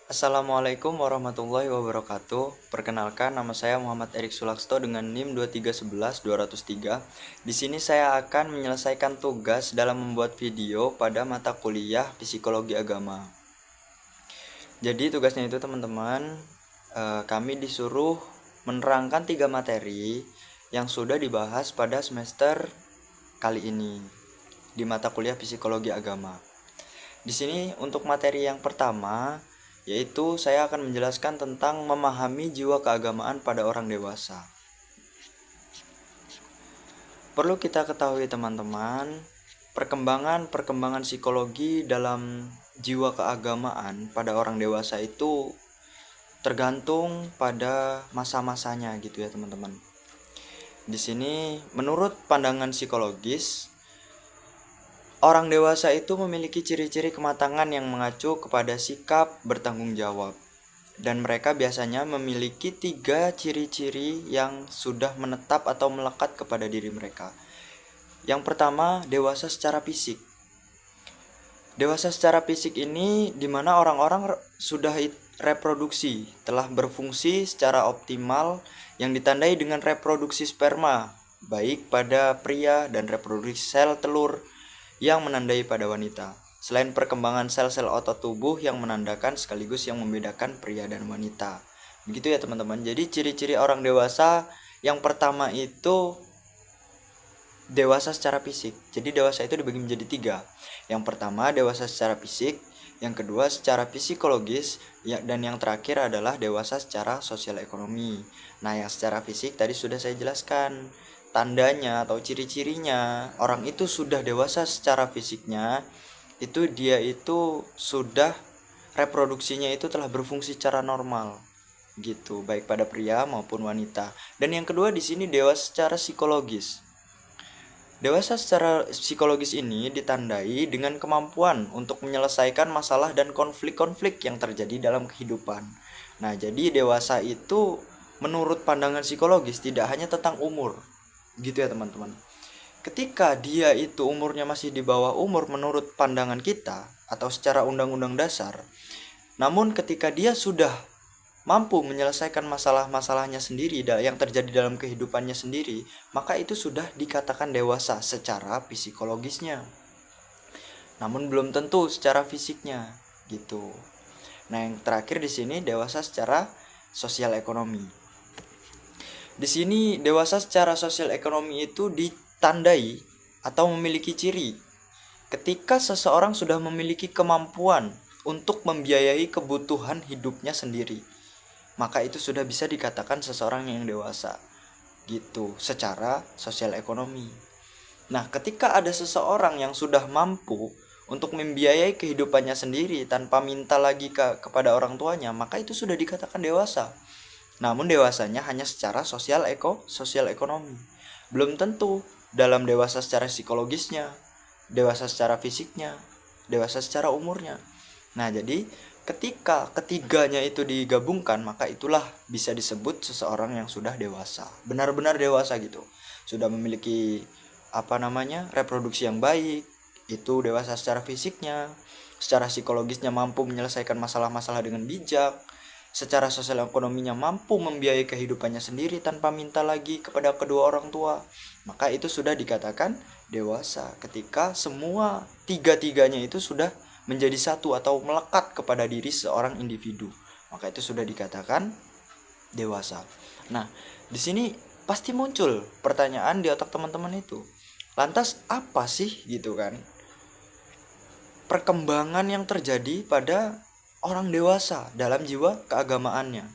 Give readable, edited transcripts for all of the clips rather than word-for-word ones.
Assalamualaikum warahmatullahi wabarakatuh. Perkenalkan, nama saya Muhammad Erik Sulaksto dengan NIM 2311203. Di sini saya akan menyelesaikan tugas dalam membuat video pada mata kuliah Psikologi Agama. Jadi tugasnya itu teman-teman, kami disuruh menerangkan 3 materi yang sudah dibahas pada semester kali ini di mata kuliah Psikologi Agama. Di sini untuk materi yang pertama, yaitu saya akan menjelaskan tentang memahami jiwa keagamaan pada orang dewasa. Perlu kita ketahui teman-teman, perkembangan psikologi dalam jiwa keagamaan pada orang dewasa itu tergantung pada masa-masanya gitu ya teman-teman. Di sini menurut pandangan psikologis, orang dewasa itu memiliki ciri-ciri kematangan yang mengacu kepada sikap bertanggung jawab. Dan mereka biasanya memiliki 3 ciri-ciri yang sudah menetap atau melekat kepada diri mereka. Yang pertama, dewasa secara fisik. Dewasa secara fisik ini dimana orang-orang sudah reproduksi, telah berfungsi secara optimal yang ditandai dengan reproduksi sperma, baik pada pria dan reproduksi sel telur yang menandai pada wanita. Selain perkembangan sel-sel otot tubuh yang menandakan sekaligus yang membedakan pria dan wanita. Begitu ya teman-teman. Jadi ciri-ciri orang dewasa yang pertama itu dewasa secara fisik. Jadi dewasa itu dibagi menjadi 3. Yang pertama dewasa secara fisik, yang kedua secara psikologis, dan yang terakhir adalah dewasa secara sosial ekonomi. Nah, yang secara fisik tadi sudah saya jelaskan. Tandanya atau ciri-cirinya orang itu sudah dewasa secara fisiknya, itu dia itu sudah reproduksinya itu telah berfungsi secara normal gitu, baik pada pria maupun wanita. Dan yang kedua di sini dewasa secara psikologis. Dewasa secara psikologis ini ditandai dengan kemampuan untuk menyelesaikan masalah dan konflik-konflik yang terjadi dalam kehidupan. Nah, jadi dewasa itu menurut pandangan psikologis tidak hanya tentang umur. Gitu ya, teman-teman. Ketika dia itu umurnya masih di bawah umur menurut pandangan kita atau secara undang-undang dasar, namun ketika dia sudah mampu menyelesaikan masalah-masalahnya sendiri yang terjadi dalam kehidupannya sendiri, maka itu sudah dikatakan dewasa secara psikologisnya. Namun belum tentu secara fisiknya, gitu. Nah, yang terakhir di sini dewasa secara sosial ekonomi. Di sini dewasa secara sosial ekonomi itu ditandai atau memiliki ciri ketika seseorang sudah memiliki kemampuan untuk membiayai kebutuhan hidupnya sendiri, maka itu sudah bisa dikatakan seseorang yang dewasa gitu secara sosial ekonomi. Nah, ketika ada seseorang yang sudah mampu untuk membiayai kehidupannya sendiri tanpa minta lagi kepada orang tuanya, maka itu sudah dikatakan dewasa. Namun dewasanya hanya secara sosial ekonomi. Belum tentu dalam dewasa secara psikologisnya, dewasa secara fisiknya, dewasa secara umurnya. Nah, jadi ketika ketiganya itu digabungkan, maka itulah bisa disebut seseorang yang sudah dewasa. Benar-benar dewasa gitu. Sudah memiliki reproduksi yang baik, itu dewasa secara fisiknya, secara psikologisnya mampu menyelesaikan masalah-masalah dengan bijak, secara sosial ekonominya mampu membiayai kehidupannya sendiri tanpa minta lagi kepada kedua orang tua, maka itu sudah dikatakan dewasa ketika semua tiga-tiganya itu sudah menjadi satu atau melekat kepada diri seorang individu, maka itu sudah dikatakan dewasa. Nah, di sini pasti muncul pertanyaan di otak teman-teman itu, lantas apa sih gitu kan perkembangan yang terjadi pada orang dewasa dalam jiwa keagamaannya.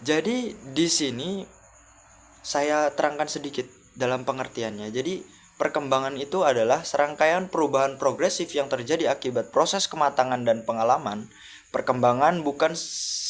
Jadi di sini saya terangkan sedikit dalam pengertiannya. Jadi perkembangan itu adalah serangkaian perubahan progresif yang terjadi akibat proses kematangan dan pengalaman. Perkembangan bukan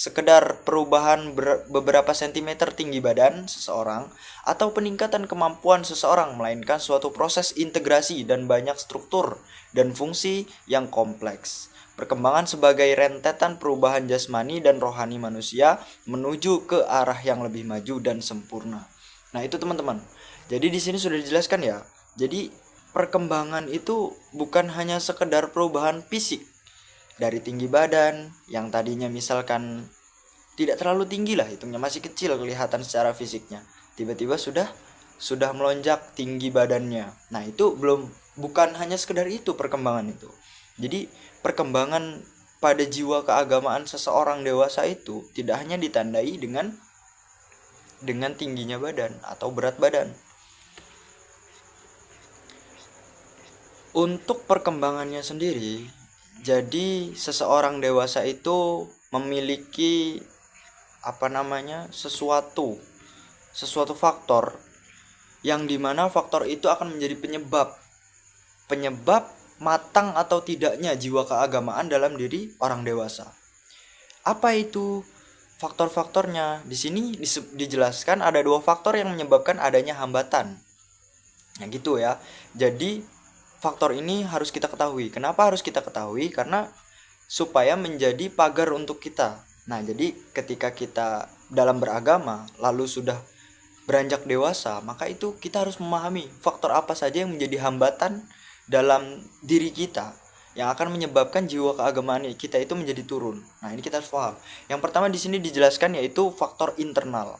sekedar perubahan beberapa sentimeter tinggi badan seseorang atau peningkatan kemampuan seseorang, melainkan suatu proses integrasi dan banyak struktur dan fungsi yang kompleks. Perkembangan sebagai rentetan perubahan jasmani dan rohani manusia menuju ke arah yang lebih maju dan sempurna. Nah, itu teman-teman. Jadi di sini sudah dijelaskan ya. Jadi perkembangan itu bukan hanya sekedar perubahan fisik, Dari tinggi badan yang tadinya misalkan tidak terlalu tinggi lah, hitungnya masih kecil kelihatan secara fisiknya, tiba-tiba sudah melonjak tinggi badannya. Nah, itu bukan hanya sekedar itu perkembangan itu. Jadi, perkembangan pada jiwa keagamaan seseorang dewasa itu tidak hanya ditandai dengan tingginya badan atau berat badan. Untuk perkembangannya sendiri, jadi seseorang dewasa itu memiliki sesuatu faktor yang dimana faktor itu akan menjadi penyebab matang atau tidaknya jiwa keagamaan dalam diri orang dewasa. Apa itu faktor-faktornya? Di sini dijelaskan ada 2 faktor yang menyebabkan adanya hambatan. Nah, gitu ya. Jadi faktor ini harus kita ketahui. Kenapa harus kita ketahui? Karena supaya menjadi pagar untuk kita. Nah, jadi ketika kita dalam beragama lalu sudah beranjak dewasa, maka itu kita harus memahami faktor apa saja yang menjadi hambatan dalam diri kita yang akan menyebabkan jiwa keagamaan kita itu menjadi turun. Nah, ini kita harus paham. Yang pertama di sini dijelaskan yaitu faktor internal.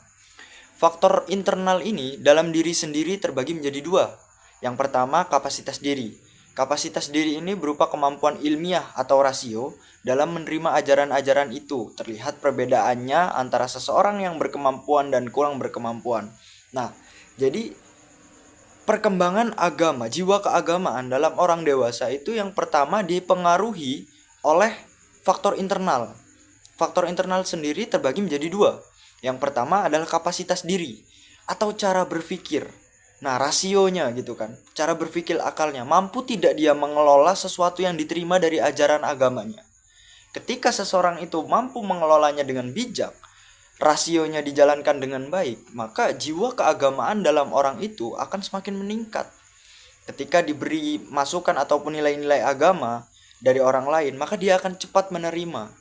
Faktor internal ini dalam diri sendiri terbagi menjadi 2. Yang pertama, kapasitas diri. Kapasitas diri ini berupa kemampuan ilmiah atau rasio dalam menerima ajaran-ajaran itu. Terlihat perbedaannya antara seseorang yang berkemampuan dan kurang berkemampuan. Nah, jadi perkembangan agama, jiwa keagamaan dalam orang dewasa itu yang pertama dipengaruhi oleh faktor internal. Faktor internal sendiri terbagi menjadi 2. Yang pertama adalah kapasitas diri atau cara berpikir. Nah, rasionya gitu kan. Cara berpikir akalnya, mampu tidak dia mengelola sesuatu yang diterima dari ajaran agamanya. Ketika seseorang itu mampu mengelolanya dengan bijak, rasionya dijalankan dengan baik, maka jiwa keagamaan dalam orang itu akan semakin meningkat. Ketika diberi masukan ataupun nilai-nilai agama dari orang lain, maka dia akan cepat menerima.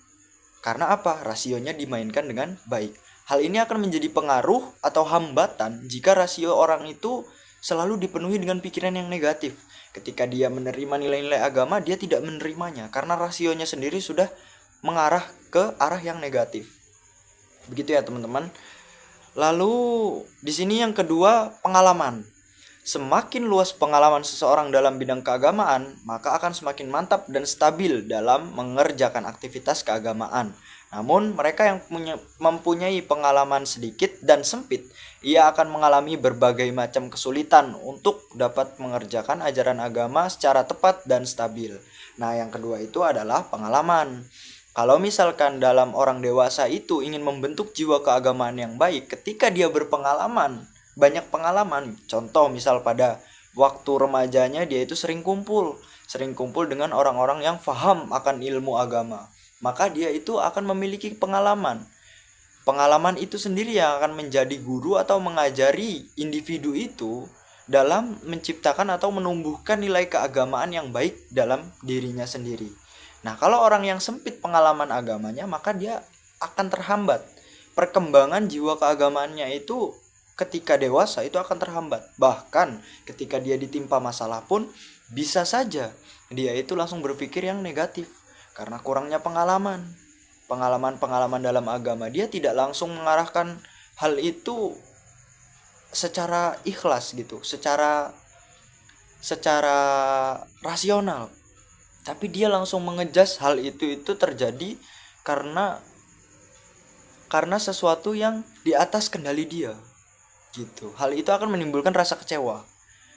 Karena apa? Rasionya dimainkan dengan baik. Hal ini akan menjadi pengaruh atau hambatan jika rasio orang itu selalu dipenuhi dengan pikiran yang negatif. Ketika dia menerima nilai-nilai agama, dia tidak menerimanya karena rasionya sendiri sudah mengarah ke arah yang negatif. Begitu ya, teman-teman. Lalu di sini yang kedua, pengalaman. Semakin luas pengalaman seseorang dalam bidang keagamaan, maka akan semakin mantap dan stabil dalam mengerjakan aktivitas keagamaan. Namun, mereka yang mempunyai pengalaman sedikit dan sempit, ia akan mengalami berbagai macam kesulitan untuk dapat mengerjakan ajaran agama secara tepat dan stabil. Nah, yang kedua itu adalah pengalaman. Kalau misalkan dalam orang dewasa itu ingin membentuk jiwa keagamaan yang baik, ketika dia berpengalaman, banyak pengalaman, contoh misal pada waktu remajanya dia itu sering kumpul dengan orang-orang yang paham akan ilmu agama, maka dia itu akan memiliki pengalaman itu sendiri yang akan menjadi guru atau mengajari individu itu dalam menciptakan atau menumbuhkan nilai keagamaan yang baik dalam dirinya sendiri. Nah, kalau orang yang sempit pengalaman agamanya, maka dia akan terhambat. Perkembangan jiwa keagamaannya itu ketika dewasa itu akan terhambat. Bahkan ketika dia ditimpa masalah pun bisa saja dia itu langsung berpikir yang negatif karena kurangnya pengalaman dalam agama. Dia tidak langsung mengarahkan hal itu secara ikhlas gitu, secara rasional. Tapi dia langsung mengejas hal itu terjadi karena sesuatu yang di atas kendali dia. Gitu. Hal itu akan menimbulkan rasa kecewa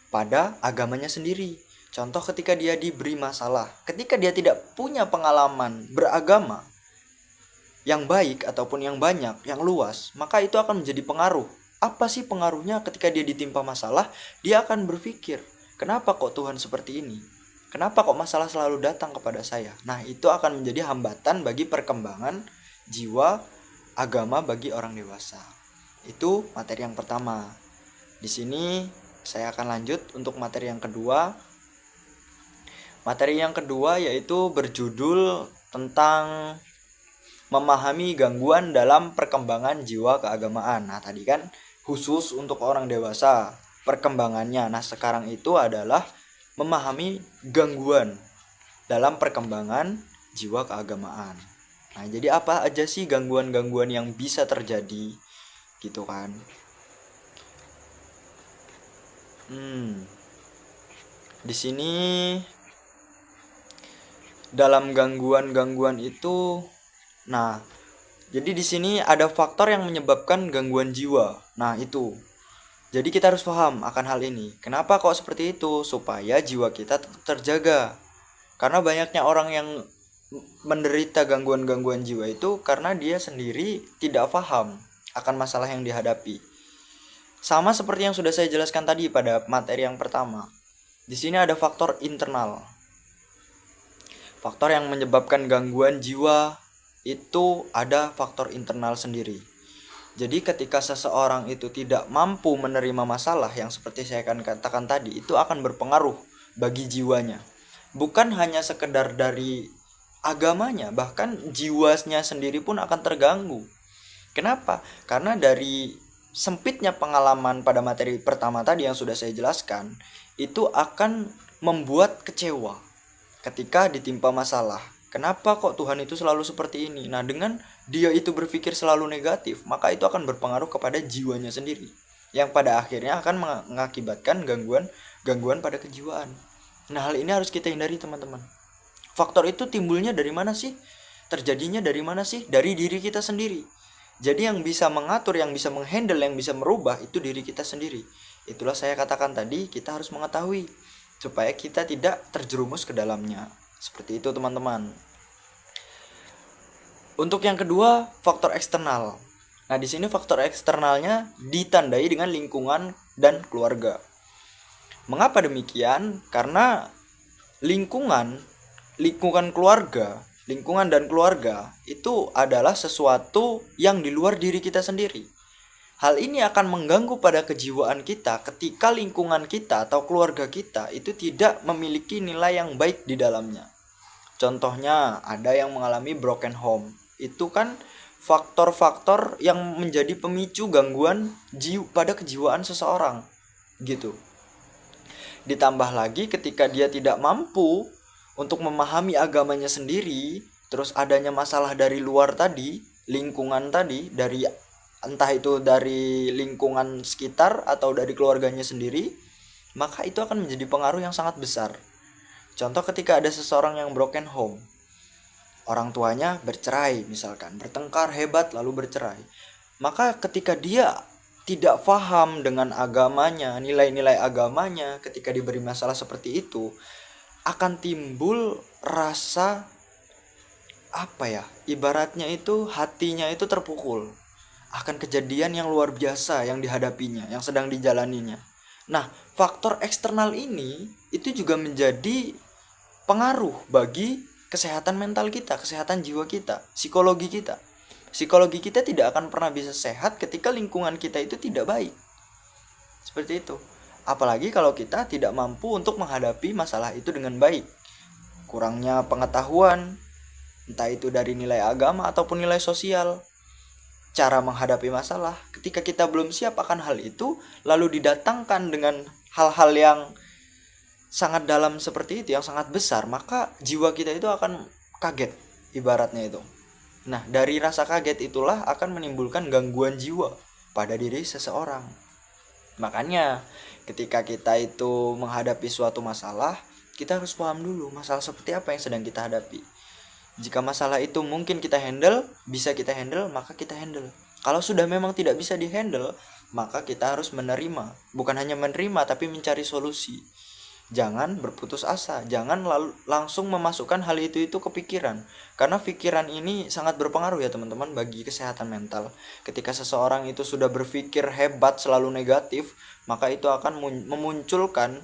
pada agamanya sendiri. Contoh ketika dia diberi masalah, ketika dia tidak punya pengalaman beragama yang baik ataupun yang banyak, yang luas, maka itu akan menjadi pengaruh. Apa sih pengaruhnya ketika dia ditimpa masalah? Dia akan berpikir, kenapa kok Tuhan seperti ini? Kenapa kok masalah selalu datang kepada saya? Nah, itu akan menjadi hambatan bagi perkembangan jiwa agama bagi orang dewasa. Itu materi yang pertama. Di sini saya akan lanjut untuk materi yang kedua. Materi yang kedua yaitu berjudul tentang memahami gangguan dalam perkembangan jiwa keagamaan. Nah, tadi kan khusus untuk orang dewasa perkembangannya. Nah, sekarang itu adalah memahami gangguan dalam perkembangan jiwa keagamaan. Nah, jadi apa aja sih gangguan-gangguan yang bisa terjadi gitu kan? Di sini dalam gangguan-gangguan itu, nah, jadi di sini ada faktor yang menyebabkan gangguan jiwa. Nah, itu. Jadi kita harus paham akan hal ini. Kenapa kok seperti itu? Supaya jiwa kita tetap terjaga. Karena banyaknya orang yang menderita gangguan-gangguan jiwa itu karena dia sendiri tidak paham akan masalah yang dihadapi. Sama seperti yang sudah saya jelaskan tadi pada materi yang pertama. Di sini ada faktor internal. Faktor yang menyebabkan gangguan jiwa itu ada faktor internal sendiri. Jadi ketika seseorang itu tidak mampu menerima masalah yang seperti saya akan katakan tadi, itu akan berpengaruh bagi jiwanya. Bukan hanya sekedar dari agamanya, bahkan jiwanya sendiri pun akan terganggu. Kenapa? Karena dari sempitnya pengalaman pada materi pertama tadi yang sudah saya jelaskan, itu akan membuat kecewa ketika ditimpa masalah. Kenapa kok Tuhan itu selalu seperti ini? Nah, dengan dia itu berpikir selalu negatif, maka itu akan berpengaruh kepada jiwanya sendiri, yang pada akhirnya akan mengakibatkan gangguan pada kejiwaan. Nah, hal ini harus kita hindari, teman-teman. Faktor itu timbulnya dari mana sih? Terjadinya dari mana sih? Dari diri kita sendiri. Jadi yang bisa mengatur, yang bisa menghandle, yang bisa merubah itu diri kita sendiri. Itulah saya katakan tadi, kita harus mengetahui supaya kita tidak terjerumus ke dalamnya. Seperti itu, teman-teman. Untuk yang kedua, faktor eksternal. Nah, di sini faktor eksternalnya ditandai dengan lingkungan dan keluarga. Mengapa demikian? Karena lingkungan keluarga, lingkungan dan keluarga itu adalah sesuatu yang di luar diri kita sendiri. Hal ini akan mengganggu pada kejiwaan kita ketika lingkungan kita atau keluarga kita itu tidak memiliki nilai yang baik di dalamnya. Contohnya, ada yang mengalami broken home. Itu kan faktor-faktor yang menjadi pemicu gangguan pada kejiwaan seseorang. Gitu. Ditambah lagi ketika dia tidak mampu untuk memahami agamanya sendiri, terus adanya masalah dari luar tadi, lingkungan tadi, dari entah itu dari lingkungan sekitar atau dari keluarganya sendiri, maka itu akan menjadi pengaruh yang sangat besar. Contoh ketika ada seseorang yang broken home, orang tuanya bercerai misalkan, bertengkar hebat lalu bercerai, maka ketika dia tidak paham dengan agamanya, nilai-nilai agamanya, ketika diberi masalah seperti itu, akan timbul rasa ibaratnya itu hatinya itu terpukul akan kejadian yang luar biasa yang dihadapinya, yang sedang dijalaninya. Nah, faktor eksternal ini itu juga menjadi pengaruh bagi kesehatan mental kita, kesehatan jiwa kita, psikologi kita. Psikologi kita tidak akan pernah bisa sehat ketika lingkungan kita itu tidak baik. Seperti itu. Apalagi kalau kita tidak mampu untuk menghadapi masalah itu dengan baik. Kurangnya pengetahuan, entah itu dari nilai agama ataupun nilai sosial, cara menghadapi masalah. Ketika kita belum siap akan hal itu, lalu didatangkan dengan hal-hal yang sangat dalam seperti itu, yang sangat besar, maka jiwa kita itu akan kaget, ibaratnya itu. Nah, dari rasa kaget itulah akan menimbulkan gangguan jiwa pada diri seseorang. Makanya ketika kita itu menghadapi suatu masalah, kita harus paham dulu masalah seperti apa yang sedang kita hadapi. Jika masalah itu mungkin kita handle, bisa kita handle, maka kita handle. Kalau sudah memang tidak bisa dihandle, maka kita harus menerima. Bukan hanya menerima, tapi mencari solusi. Jangan berputus asa, jangan langsung memasukkan hal itu ke pikiran. Karena pikiran ini sangat berpengaruh ya teman-teman bagi kesehatan mental. Ketika seseorang itu sudah berpikir hebat, selalu negatif, maka itu akan memunculkan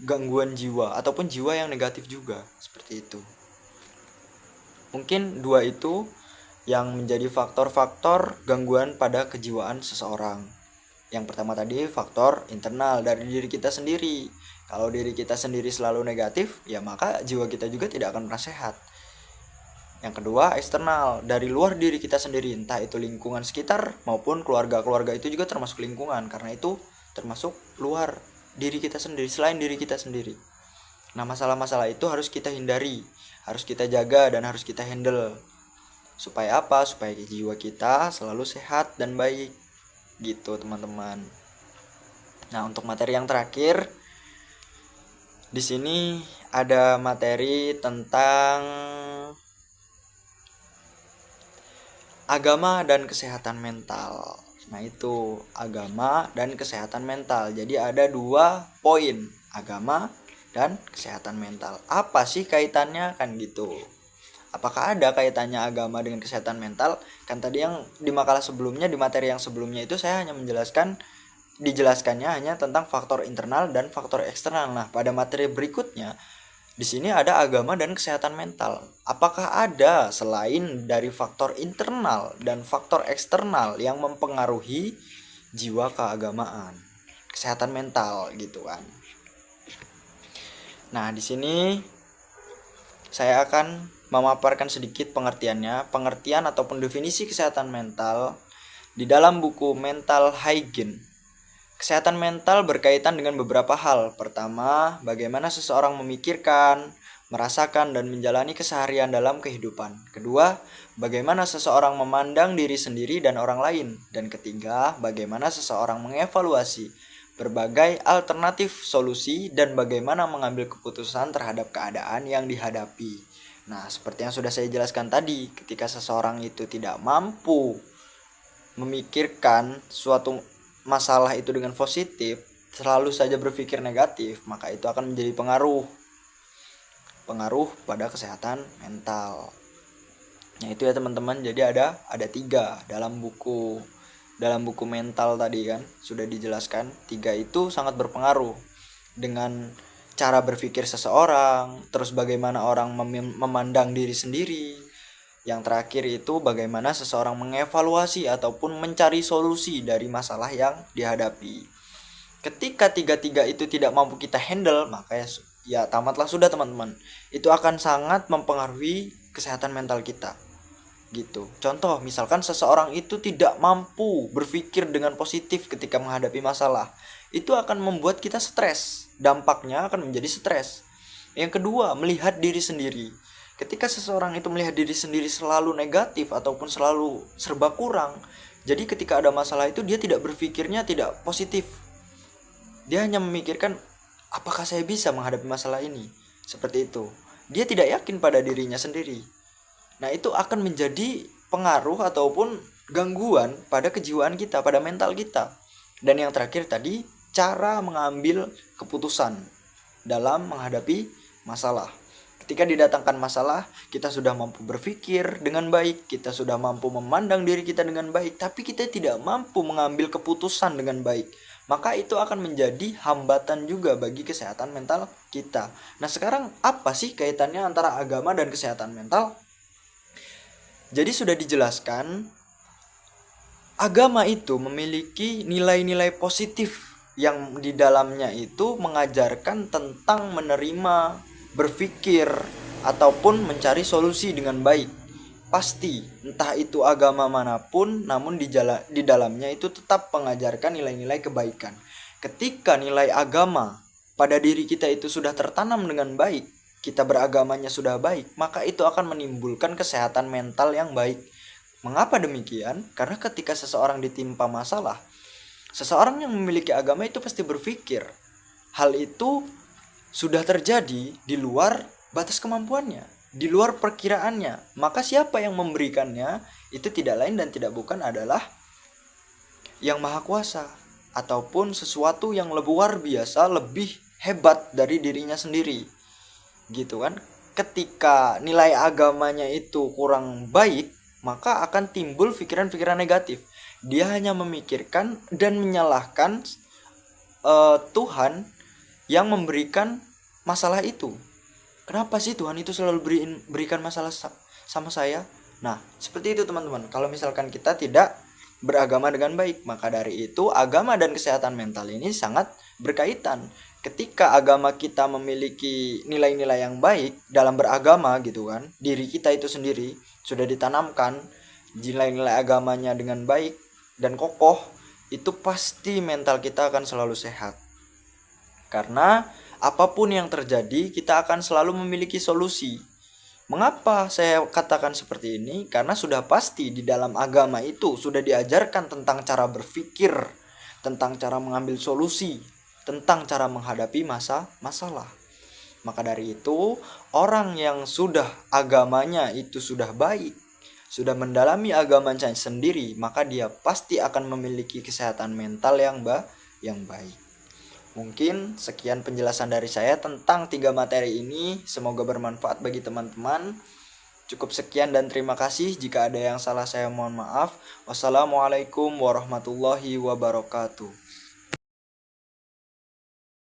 gangguan jiwa ataupun jiwa yang negatif juga. Seperti itu. Mungkin dua itu yang menjadi faktor-faktor gangguan pada kejiwaan seseorang. Yang pertama tadi faktor internal dari diri kita sendiri. Kalau diri kita sendiri selalu negatif, ya maka jiwa kita juga tidak akan pernah sehat. Yang kedua, eksternal, dari luar diri kita sendiri, entah itu lingkungan sekitar maupun keluarga itu juga termasuk lingkungan, karena itu termasuk luar diri kita sendiri, selain diri kita sendiri. Nah, masalah-masalah itu harus kita hindari, harus kita jaga dan harus kita handle. Supaya apa? Supaya jiwa kita selalu sehat dan baik. Gitu teman-teman. Nah, untuk materi yang terakhir, di sini ada materi tentang agama dan kesehatan mental. Nah, itu agama dan kesehatan mental. Jadi ada 2 poin, agama dan kesehatan mental. Apa sih kaitannya kan gitu? Apakah ada kaitannya agama dengan kesehatan mental? Kan tadi yang di makalah sebelumnya, di materi yang sebelumnya itu saya hanya dijelaskannya hanya tentang faktor internal dan faktor eksternal. Nah, pada materi berikutnya di sini ada agama dan kesehatan mental. Apakah ada selain dari faktor internal dan faktor eksternal yang mempengaruhi jiwa keagamaan, kesehatan mental gitu kan? Nah, di sini saya akan memaparkan sedikit pengertian ataupun definisi kesehatan mental di dalam buku Mental Hygiene. Kesehatan mental berkaitan dengan beberapa hal. Pertama, bagaimana seseorang memikirkan, merasakan, dan menjalani keseharian dalam kehidupan. Kedua, bagaimana seseorang memandang diri sendiri dan orang lain. Dan ketiga, bagaimana seseorang mengevaluasi berbagai alternatif solusi dan bagaimana mengambil keputusan terhadap keadaan yang dihadapi. Nah, seperti yang sudah saya jelaskan tadi, ketika seseorang itu tidak mampu memikirkan suatu masalah itu dengan positif, selalu saja berpikir negatif, maka itu akan menjadi pengaruh pada kesehatan mental. Nah, itu ya teman-teman. Jadi ada 3 dalam buku mental tadi kan sudah dijelaskan. 3 itu sangat berpengaruh dengan cara berpikir seseorang, terus bagaimana orang memandang diri sendiri. Yang terakhir itu bagaimana seseorang mengevaluasi ataupun mencari solusi dari masalah yang dihadapi. Ketika 3 itu tidak mampu kita handle, maka ya tamatlah sudah teman-teman. Itu akan sangat mempengaruhi kesehatan mental kita. Gitu. Contoh, misalkan seseorang itu tidak mampu berpikir dengan positif ketika menghadapi masalah. Itu akan membuat kita stres. Dampaknya akan menjadi stres. Yang kedua, melihat diri sendiri. Ketika seseorang itu melihat diri sendiri selalu negatif ataupun selalu serba kurang, jadi ketika ada masalah itu dia tidak berpikirnya tidak positif. Dia hanya memikirkan, apakah saya bisa menghadapi masalah ini? Seperti itu. Dia tidak yakin pada dirinya sendiri. Nah, itu akan menjadi pengaruh ataupun gangguan pada kejiwaan kita, pada mental kita. Dan yang terakhir tadi, cara mengambil keputusan dalam menghadapi masalah. Ketika didatangkan masalah, kita sudah mampu berpikir dengan baik, kita sudah mampu memandang diri kita dengan baik, tapi kita tidak mampu mengambil keputusan dengan baik. Maka itu akan menjadi hambatan juga bagi kesehatan mental kita. Nah, sekarang apa sih kaitannya antara agama dan kesehatan mental? Jadi sudah dijelaskan, agama itu memiliki nilai-nilai positif yang di dalamnya itu mengajarkan tentang menerima, berpikir, ataupun mencari solusi dengan baik. Pasti, entah itu agama manapun, namun di dalamnya itu tetap mengajarkan nilai-nilai kebaikan. Ketika nilai agama pada diri kita itu sudah tertanam dengan baik, kita beragamanya sudah baik, maka itu akan menimbulkan kesehatan mental yang baik. Mengapa demikian? Karena ketika seseorang ditimpa masalah, seseorang yang memiliki agama itu pasti berpikir hal itu sudah terjadi di luar batas kemampuannya, di luar perkiraannya. Maka siapa yang memberikannya itu tidak lain dan tidak bukan adalah Yang Maha Kuasa, ataupun sesuatu yang luar biasa, lebih hebat dari dirinya sendiri. Gitu kan? Ketika nilai agamanya itu kurang baik, maka akan timbul pikiran-pikiran negatif. Dia hanya memikirkan dan menyalahkan Tuhan yang memberikan masalah itu. Kenapa sih Tuhan itu selalu berikan masalah sama saya? Nah, seperti itu teman-teman. Kalau misalkan kita tidak beragama dengan baik, maka dari itu agama dan kesehatan mental ini sangat berkaitan. Ketika agama kita memiliki nilai-nilai yang baik dalam beragama gitu kan, diri kita itu sendiri sudah ditanamkan nilai-nilai agamanya dengan baik dan kokoh, itu pasti mental kita akan selalu sehat. Karena apapun yang terjadi, kita akan selalu memiliki solusi. Mengapa saya katakan seperti ini? Karena sudah pasti di dalam agama itu sudah diajarkan tentang cara berpikir, tentang cara mengambil solusi, tentang cara menghadapi masalah. Maka dari itu, orang yang sudah agamanya itu sudah baik, sudah mendalami agamanya sendiri, maka dia pasti akan memiliki kesehatan mental yang baik. Mungkin sekian penjelasan dari saya tentang 3 materi ini. Semoga bermanfaat bagi teman-teman. Cukup sekian dan terima kasih. Jika ada yang salah saya mohon maaf. Wassalamualaikum warahmatullahi wabarakatuh.